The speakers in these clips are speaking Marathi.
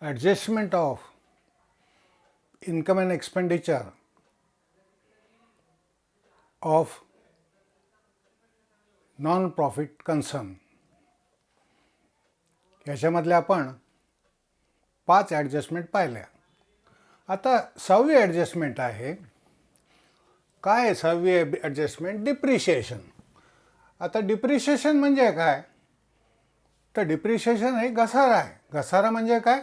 adjustment of income and expenditure of non profit concern याच्यामधल्या आपण 5 ॲडजस्टमेंट पाहिल्या. आता 6वी ॲडजस्टमेंट आहे. काय आहे 6वी ॲडजस्टमेंट? डिप्रिशिएशन. आता डिप्रिशिएशन म्हणजे काय? तर डिप्रिशिएशन हे घसारा आहे. घसारा म्हणजे काय?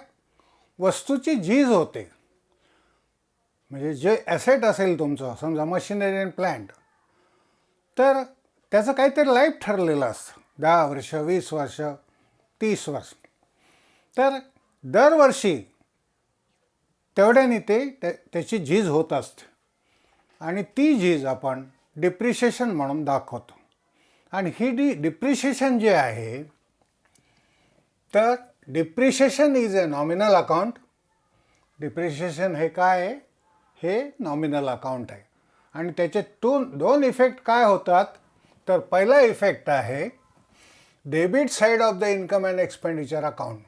वस्तूची झीज होते. म्हणजे जे ॲसेट असेल तुमचं, समजा मशिनरी अँड प्लांट, तर त्याचं काहीतरी लाईफ ठरलेलं असतं, 10 वर्ष, 20 वर्ष, 30 वर्ष. तर दरवर्षी तेवढ्याने त्याची झीज होत असते आणि ती झीज आपण डिप्रिशिएशन म्हणून दाखवतो. आणि ही डिप्रिशिएशन जे आहे, तर depreciation is a nominal account. Depreciation हे काय आहे? हे नॉमिनल अकाउंट आहे. आणि त्याचे दोन इफेक्ट काय होतात? तर पहिला इफेक्ट आहे debit side of the income and expenditure account.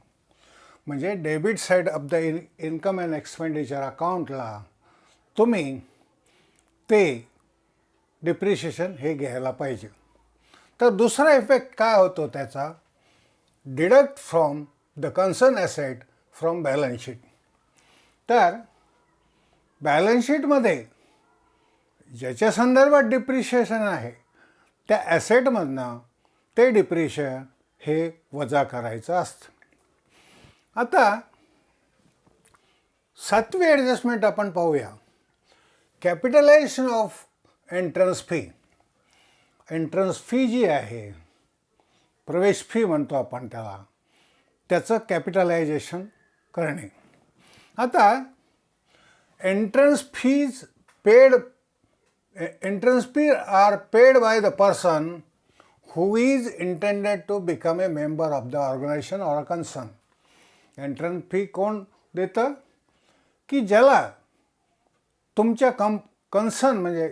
म्हणजे debit side of the income and expenditure अकाउंटला तुम्ही ते डिप्रिशिएशन हे घ्यायला पाहिजे. तर दुसरा इफेक्ट काय होतो त्याचा? Deduct from the concern asset from balance sheet. तर बॅलन्स शीटमध्ये ज्याच्या संदर्भात डिप्रिशिएशन आहे त्या ॲसेटमधनं ते डिप्रिशिएशन हे वजा करायचं असतं. आता 7वी ॲडजस्टमेंट आपण पाहूया. Capitalisation of entrance fee. Entrance fee जी आहे, प्रवेश फी म्हणतो आपण त्याला, त्याचं कॅपिटलायझेशन करणे. आता entrance fee are paid by the person who is intended to become a member of the organization or a concern. Entrance fee कोण देतं? की ज्याला तुमच्या कन्सर्न म्हणजे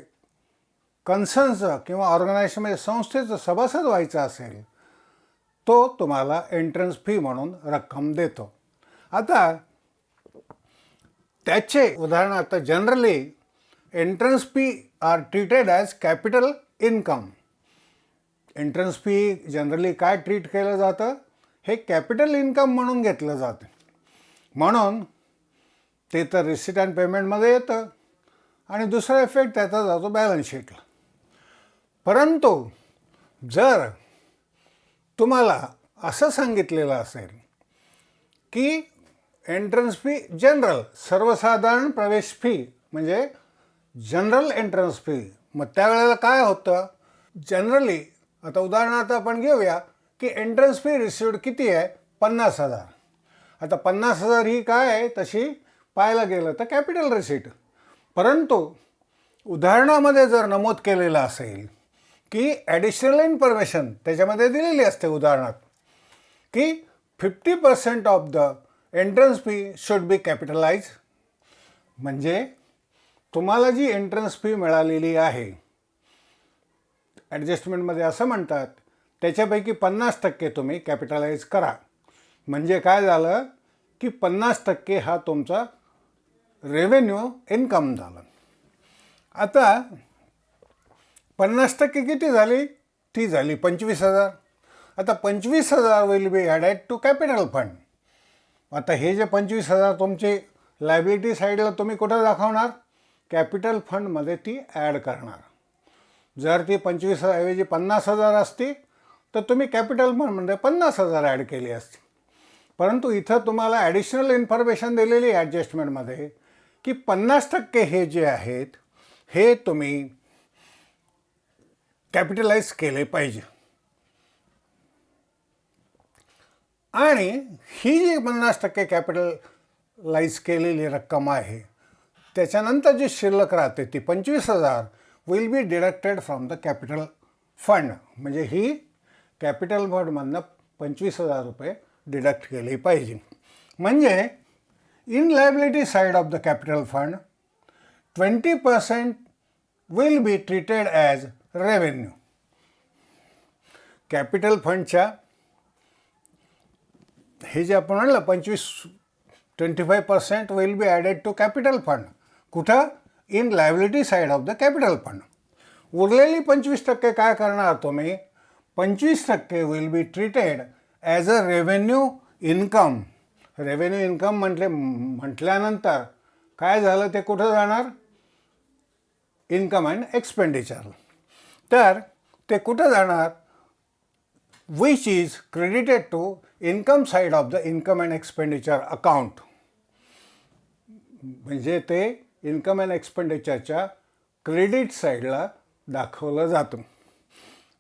कन्सर्नचं किंवा ऑर्गनायझेशनमध्ये संस्थेचं सभासद व्हायचं असेल, तो तुम्हाला एंट्रन्स फी म्हणून रक्कम देतो. आता त्याचे उदाहरण, आता generally entrance fee are treated as capital income. Entrance fee generally काय ट्रीट केलं जातं? हे कॅपिटल इन्कम म्हणून घेतलं जातं. म्हणून ते तर रिसिट अँड पेमेंटमध्ये येतं आणि दुसरा इफेक्ट त्याचा जातो बॅलन्स शीटला. परंतु जर तुम्हाला असं सांगितलेलं असेल की एंट्रन्स फी जनरल, सर्वसाधारण प्रवेश फी म्हणजे जनरल एंट्रन्स फी, मग त्यावेळेला काय होतं? जनरली आता उदाहरणार्थ आपण घेऊया की एंट्रन्स फी रिसिव्ड किती आहे? 50,000. आता 50,000 ही काय आहे? तशी पाहायला गेलं तर कॅपिटल रिसिट. परंतु उदाहरणामध्ये जर नमूद केलेलं असेल की ॲडिशनल इन्फॉर्मेशन त्याच्यामध्ये दिलेली असते, उदाहरणार्थ की 50% of the entrance fee should be capitalise. म्हणजे तुम्हाला जी एंट्रन्स फी मिळालेली आहे, ॲडजस्टमेंटमध्ये असं म्हणतात, त्याच्यापैकी 50% तुम्ही कॅपिटलाइज करा. म्हणजे काय झालं की 50% हा तुमचा रेव्हेन्यू इन्कम झाला. आता 50% किती झाली? ती झाली 25,000. आता 25,000 will be added to capital fund. आता हे जे 25,000 तुमचे लायबिलिटी साईडला तुम्ही कुठं दाखवणार? कॅपिटल फंडमध्ये ती ॲड करणार. जर ती 25,000 ऐवजी 50,000 असती तर तुम्ही कॅपिटल फंडमध्ये 50,000 ॲड केली असती. परंतु इथं तुम्हाला ॲडिशनल इन्फॉर्मेशन दिलेली ॲडजस्टमेंटमध्ये की 50% हे जे आहेत हे तुम्ही कॅपिटलाइज केले पाहिजे. आणि ही जी 50% कॅपिटलाइज केलेली रक्कम आहे, त्याच्यानंतर जी शिल्लक राहते ती 25,000 will be deducted from the capital fund. म्हणजे ही कॅपिटल फंडमधनं 25,000 रुपये डिडक्ट केले पाहिजे. म्हणजे in liability side of the capital fund 20% will be treated as revenue. Capital फंडच्या हे जे आपण म्हणलं 25% will be added to capital fund. कुठं? In liability side of the capital fund. उरलेली 25% काय करणार तुम्ही? 25% will be treated as a revenue income. Revenue income म्हटल्यानंतर काय झालं, ते कुठं जाणार? Income and expenditure. तर ते कुठं जाणार? Which is credited to income side of the income and expenditure account. म्हणजे ते इन्कम अँड एक्सपेंडिचरच्या क्रेडिट साईडला दाखवलं जातं.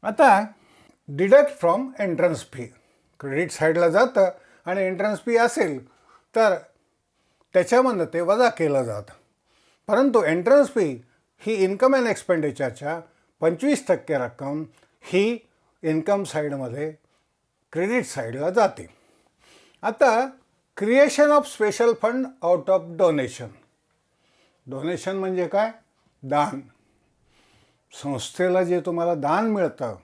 आता deduct from entrance fee. Credit साईडला जातं आणि एंट्रन्स फी असेल तर त्याच्यामधनं ते वजा केलं जातं. परंतु एंट्रन्स फी ही इन्कम अँड एक्सपेंडिचरच्या 25% रक्कम ही इन्कम साईडमध्ये क्रेडिट साईडला जाते. आता creation of special fund out of donation. Donation म्हणजे काय? दान. संस्थेला जे तुम्हाला दान मिळतं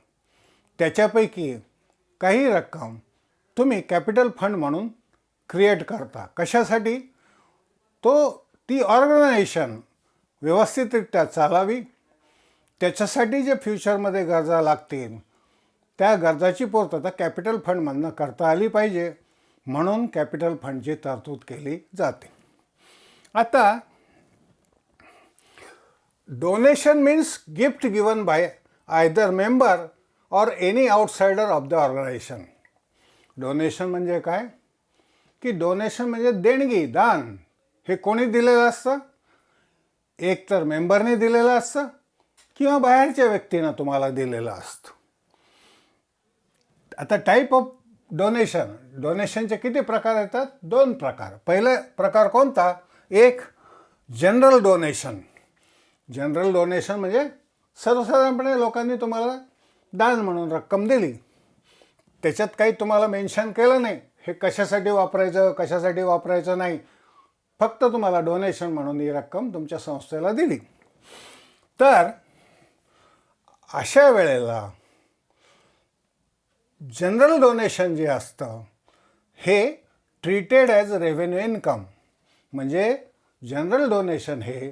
त्याच्यापैकी काही रक्कम तुम्ही कॅपिटल फंड म्हणून क्रिएट करता. कशासाठी? ती ऑर्गनायझेशन व्यवस्थितरित्या चालावी, त्याच्यासाठी जे फ्युचरमध्ये गरजा लागतील त्या गरजाची पूर्तता कॅपिटल फंडमधनं करता आली पाहिजे, म्हणून कॅपिटल फंडची तरतूद केली जाते. आता donation means gift given by either member or any outsider of the organisation. Donation म्हणजे काय? की डोनेशन म्हणजे देणगी, दान. हे कोणी दिलेलं असतं? एक तर मेंबरने दिलेलं असतं किंवा बाहेरच्या व्यक्तीनं तुम्हाला दिलेलं असतं. आता टाईप ऑफ डोनेशन. डोनेशनचे किती प्रकार येतात? 2 प्रकार. पहिला प्रकार कोणता? एक जनरल डोनेशन. जनरल डोनेशन म्हणजे सर्वसाधारणपणे लोकांनी तुम्हाला दान म्हणून रक्कम दिली, त्याच्यात काही तुम्हाला मेन्शन केलं नाही हे कशासाठी वापरायचं, कशासाठी वापरायचं नाही, फक्त तुम्हाला डोनेशन म्हणून ही रक्कम तुमच्या संस्थेला दिली. तर अशा वेळेला जनरल डोनेशन जे असतं हे ट्रीटेड ॲज रेव्हेन्यू इन्कम. म्हणजे जनरल डोनेशन हे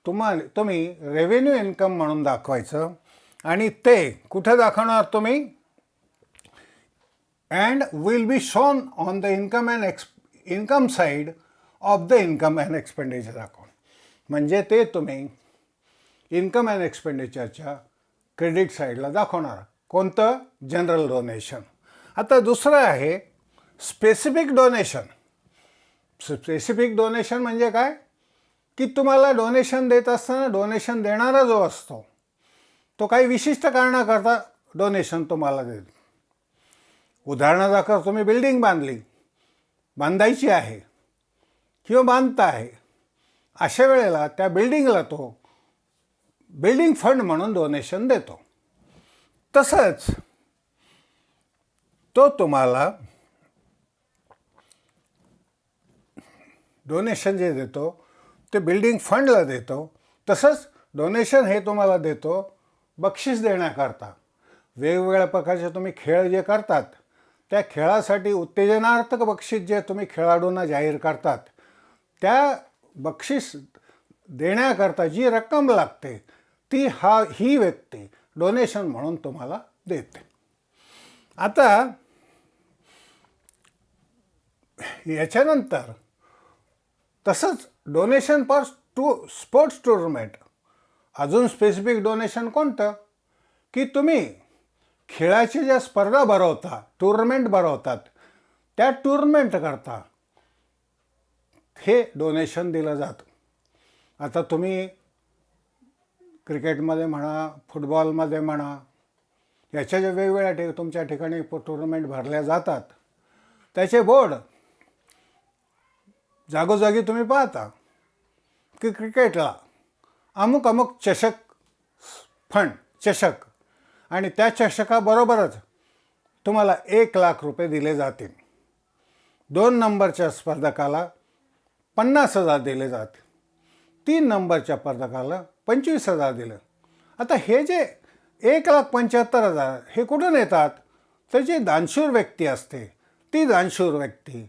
तुम्ही रेव्हेन्यू इन्कम म्हणून दाखवायचं. आणि ते कुठे दाखवणार तुम्ही? And will be shown on the income side of the income and expenditure account. म्हणजे ते तुम्ही इन्कम अँड एक्सपेंडिचरच्या क्रेडिट साईडला दाखवणार. कोणतं? General donation. आता दुसरं आहे स्पेसिफिक डोनेशन. स्पेसिफिक डोनेशन म्हणजे काय? की तुम्हाला डोनेशन देत असताना डोनेशन देणारा जो असतो तो काही विशिष्ट कारणाकरता डोनेशन तुम्हाला देतो. उदाहरणादाखल तुम्ही बिल्डिंग बांधायची आहे किंवा बांधता आहे, अशा वेळेला त्या बिल्डिंगला तो बिल्डिंग फंड म्हणून डोनेशन देतो. तसंच तो तुम्हाला डोनेशन जे देतो ते बिल्डिंग फंडला देतो. तसंच डोनेशन हे तुम्हाला देतो बक्षीस देण्याकरता. वेगवेगळ्या प्रकारचे तुम्ही खेळ जे करतात त्या खेळासाठी उत्तेजनार्थक बक्षीस जे तुम्ही खेळाडूंना जाहीर करतात, त्या बक्षीस देण्याकरता जी रक्कम लागते ती ही व्यक्ती डोनेशन म्हणून तुम्हाला देते. आता याच्यानंतर तसंच डोनेशन फॉर स्पोर्ट्स टुर्नामेंट. अजून स्पेसिफिक डोनेशन कोणतं? की तुम्ही खेळाच्या ज्या स्पर्धा भरवता, टुर्नामेंट भरवतात, त्या टुर्नामेंट करता हे डोनेशन दिलं जातं. आता तुम्ही क्रिकेटमध्ये म्हणा, फुटबॉलमध्ये म्हणा, याच्या ज्या वेगवेगळ्या तुमच्या ठिकाणी टुर्नामेंट भरल्या जातात त्याचे बोर्ड जागोजागी तुम्ही पाहता की क्रिकेटला अमुक अमुक चषक आणि त्या चषकाबरोबरच तुम्हाला 1,00,000 रुपये दिले जातील. 2 नंबरच्या स्पर्धकाला 50,000 दिले जातील. 3 नंबरच्या स्पर्धकाला 25,000 दिलं. आता हे जे 1,75,000 हे कुठून येतात? तर जी दानशूर व्यक्ती असते ती दानशूर व्यक्ती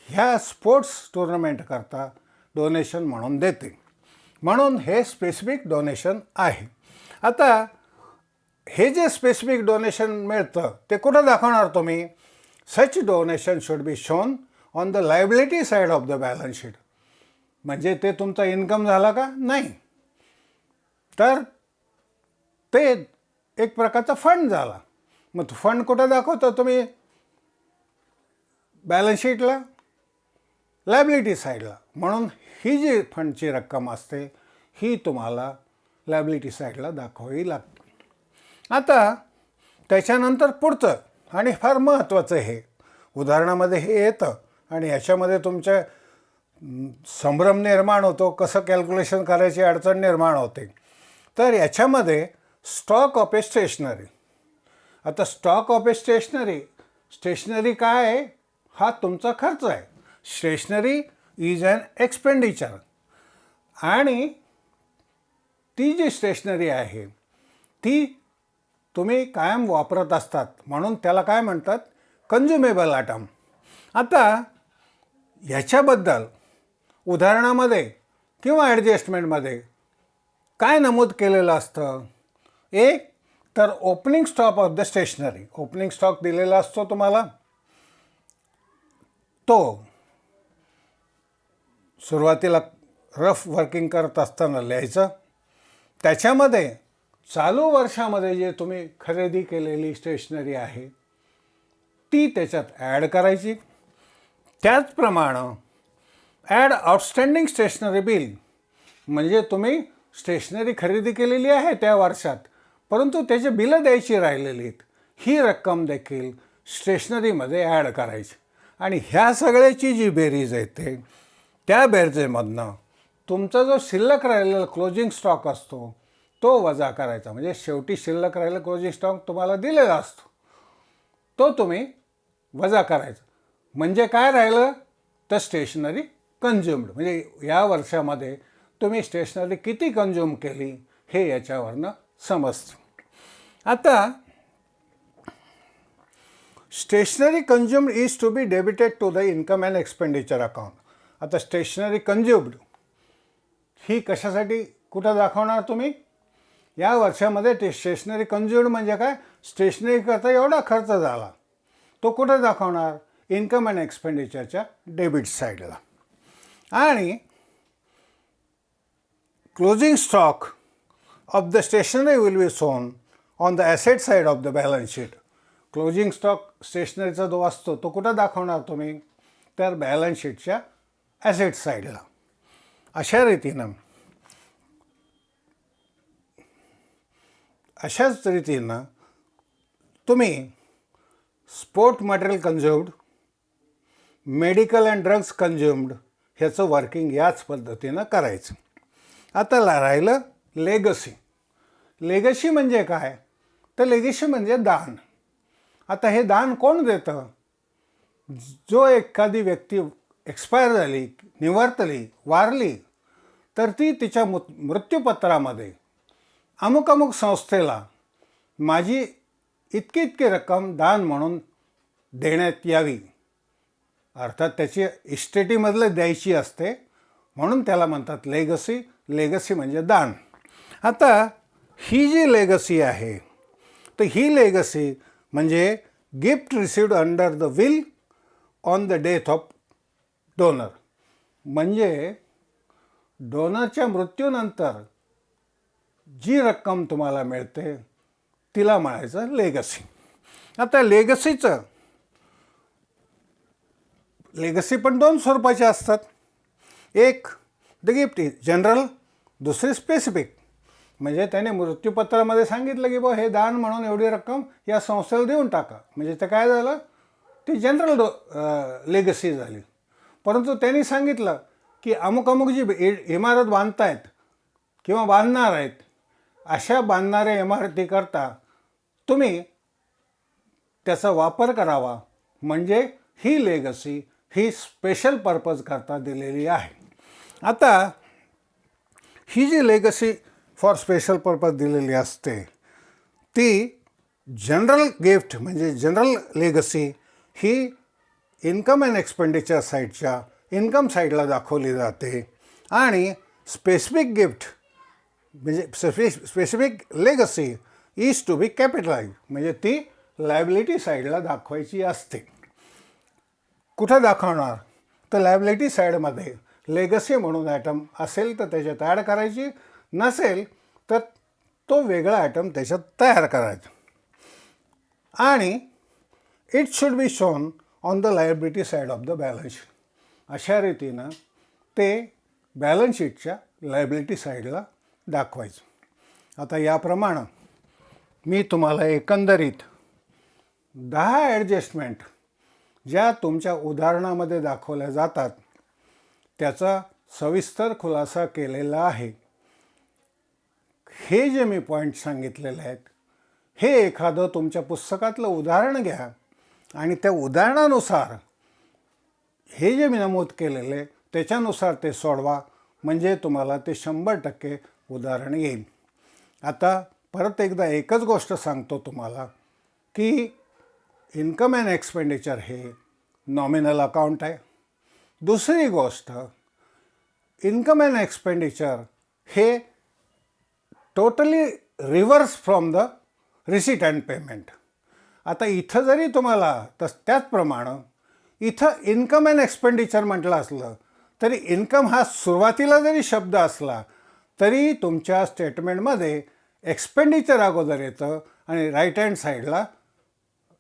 ह्या स्पोर्ट्स टुर्नामेंट करता डोनेशन म्हणून देते. म्हणून हे स्पेसिफिक डोनेशन आहे. आता हे जे स्पेसिफिक डोनेशन मिळतं ते कुठं दाखवणार तुम्ही? Such donation should be shown on the liability side of the balance sheet. म्हणजे ते तुमचा इन्कम झाला का? नाही, तर ते एक प्रकारचा फंड झाला. मग तो फंड कुठं दाखवतो तुम्ही? बॅलन्स शीटला, लायबिलिटी साईडला. म्हणून ही जी फंडची रक्कम असते ही तुम्हाला लायबिलिटी साईडला दाखवावी लागते. आता त्याच्यानंतर पुढचं आणि फार महत्त्वाचं हे उदाहरणामध्ये हे येतं आणि ह्याच्यामध्ये तुमच्या संभ्रम निर्माण होतो, कसं कॅल्क्युलेशन करायची अडचण निर्माण होते. तर याच्यामध्ये स्टॉक ऑफ ए स्टेशनरी. आता स्टॉक ऑफ ए स्टेशनरी काय आहे? हा तुमचा खर्च आहे. स्टेशनरी इज ॲन एक्सपेंडिचर आणि ती जी स्टेशनरी आहे ती तुम्ही कायम वापरत असतात म्हणून त्याला काय म्हणतात? कन्झ्युमेबल आयटम. आता ह्याच्याबद्दल उदाहरणामध्ये किंवा ॲडजस्टमेंटमध्ये काय नमूद केलेलं असतं? एक तर opening stock of the stationery. Opening stock दिलेला असतो तुम्हाला, तो सुरुवातीला रफ वर्किंग करत असताना लिहायचं. त्याच्यामध्ये चालू वर्षामध्ये जे तुम्ही खरेदी केलेली स्टेशनरी आहे ती त्याच्यात ॲड करायची. त्याचप्रमाणे ॲड आउटस्टँडिंग स्टेशनरी बिल. म्हणजे तुम्ही स्टेशनरी खरेदी केलेली आहे त्या वर्षात, परंतु त्याची बिलं द्यायची राहिलेली आहेत, ही रक्कम देखील स्टेशनरीमध्ये ॲड करायची. आणि ह्या सगळ्याची जी बेरीज येते त्या बेरजेमधनं तुमचा जो शिल्लक राहिलेला क्लोजिंग स्टॉक असतो तो वजा करायचा. म्हणजे शेवटी शिल्लक राहिलेला क्लोजिंग स्टॉक तुम्हाला दिलेला असतो तो तुम्ही वजा करायचा. म्हणजे काय राहिलं? तर स्टेशनरी कन्झ्युम्ड. म्हणजे या वर्षामध्ये तुम्ही स्टेशनरी किती कन्झ्युम केली हे याच्यावरनं समजतं. आता stationery consumed is to be debited to the income and expenditure account. आता स्टेशनरी कन्झ्युम्ड ही कशासाठी कुठं दाखवणार तुम्ही? या वर्षामध्ये ते स्टेशनरी कन्झ्युम्ड म्हणजे काय? स्टेशनरी करता एवढा खर्च झाला, तो कुठं दाखवणार? इन्कम अँड एक्सपेंडिचरच्या डेबिट साईडला. आणि closing stock of the stationery will be shown on the asset side of the balance sheet. Closing stock स्टेशनरीचा जो असतो तो कुठं दाखवणार तुम्ही? तर बॅलन्स शीटच्या ॲसेट साईडला. अशाच रीतीनं तुम्ही sport material consumed, medical and drugs consumed ह्याचं वर्किंग याच पद्धतीनं करायचं. आता राहिलं लेगसी. लेगसी म्हणजे काय? तर लेगसी म्हणजे दान. आता हे दान कोण देतं? जो एखादी व्यक्ती एक्सपायर झाली, निवर्तली, वारली, तर ती तिच्या मृत्यूपत्रामध्ये अमुक अमुक संस्थेला माझी इतकी इतकी रक्कम दान म्हणून देण्यात यावी. अर्थात त्याची इस्टेटीमधलं द्यायची असते म्हणून त्याला म्हणतात लेगसी. लेगसी म्हणजे दान. आता ही जी लेगसी आहे तर ही लेगसी म्हणजे gift received under the will on the death of donor. म्हणजे डोनरच्या मृत्यूनंतर जी रक्कम तुम्हाला मिळते तिला म्हणायचं लेगसी. आता लेगसी पण दोन स्वरूपाचे असतात. एक द गिफ्ट इज जनरल, दुसरी स्पेसिफिक. म्हणजे त्याने मृत्यूपत्रामध्ये सांगितलं की हे दान म्हणून एवढी रक्कम या संस्थेला देऊन टाका. म्हणजे ते काय झालं? ती जनरल लेगसी झाली. परंतु त्यांनी सांगितलं की अमुक अमुक जी इमारत बांधतायत किंवा बांधणार आहेत अशा बांधणाऱ्या इमारतीकरता तुम्ही त्याचा वापर करावा. म्हणजे ही लेगसी ही स्पेशल पर्पज करता दिलेली आहे. आता ही जी लेगसी फॉर स्पेशल पर्पज दिलेली असते ती जनरल गिफ्ट म्हणजे जनरल लेगसी ही इन्कम अँड एक्सपेंडिचर साईडच्या इन्कम साईडला दाखवली जाते आणि स्पेसिफिक गिफ्ट म्हणजे specific legacy is to be capitalise म्हणजे ती लायबिलिटी साईडला दाखवायची असते. कुठं दाखवणार तर लायबिलिटी साईडमध्ये लेगसी म्हणून ॲटम असेल तर त्याच्यात ॲड करायची, नसेल तर तो वेगळा ॲटम त्याच्यात तयार करायचा आणि it should be shown on the liability side of the balance sheet. अशा रीतीनं ते बॅलन्स शीटच्या लायबिलिटी साईडला दाखवायचं. आता याप्रमाणे मी तुम्हाला एकंदरीत 10 ॲडजस्टमेंट ज्या तुमच्या उदाहरणामध्ये दाखवल्या जातात त्याचा सविस्तर खुलासा केलेला आहे. हे जे मी पॉईंट सांगितलेले आहेत हे एखादं तुमच्या पुस्तकातलं उदाहरण घ्या आणि त्या उदाहरणानुसार हे जे मी नमूद केलेले त्याच्यानुसार ते सोडवा, म्हणजे तुम्हाला ते 100% उदाहरण येईल. आता परत एकदा एकच गोष्ट सांगतो तुम्हाला की इन्कम अँड एक्सपेंडिचर हे नॉमिनल अकाउंट आहे. दुसरी गोष्ट, इन्कम अँड एक्सपेंडिचर हे totally reverse from the receipt and payment. आता इथं जरी तुम्हाला त्याचप्रमाणे इथं इन्कम अँड एक्सपेंडिचर म्हटलं असलं तरी इन्कम हा सुरुवातीला जरी शब्द असला तरी तुमच्या स्टेटमेंटमध्ये एक्सपेंडिचर अगोदर येतं आणि राईट हँड साईडला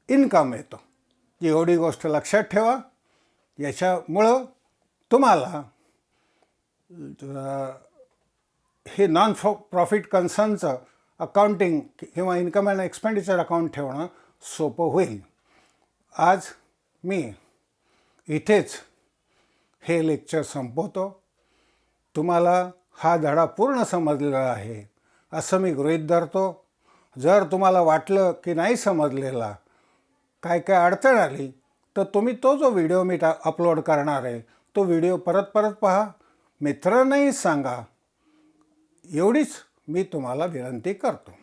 इन्कम येतं. एवढी गोष्ट लक्षात ठेवा. याच्यामुळं तुम्हाला हे नॉन प्रॉफिट कन्सर्नचं अकाउंटिंग किंवा इन्कम अँड एक्सपेंडिचर अकाउंट ठेवणं सोपं होईल. आज मी इथेच हे लेक्चर संपवतो. तुम्हाला हा धडा पूर्ण समजलेला आहे असं मी गृहीत धरतो. जर तुम्हाला वाटलं की नाही समजलेला, काय काय अडचण आली, तर तुम्ही तो जो व्हिडिओ मी अपलोड करणार आहे तो व्हिडिओ परत परत पहा, मित्रांनाही सांगा. एवढीच मी तुम्हाला विनंती करतो.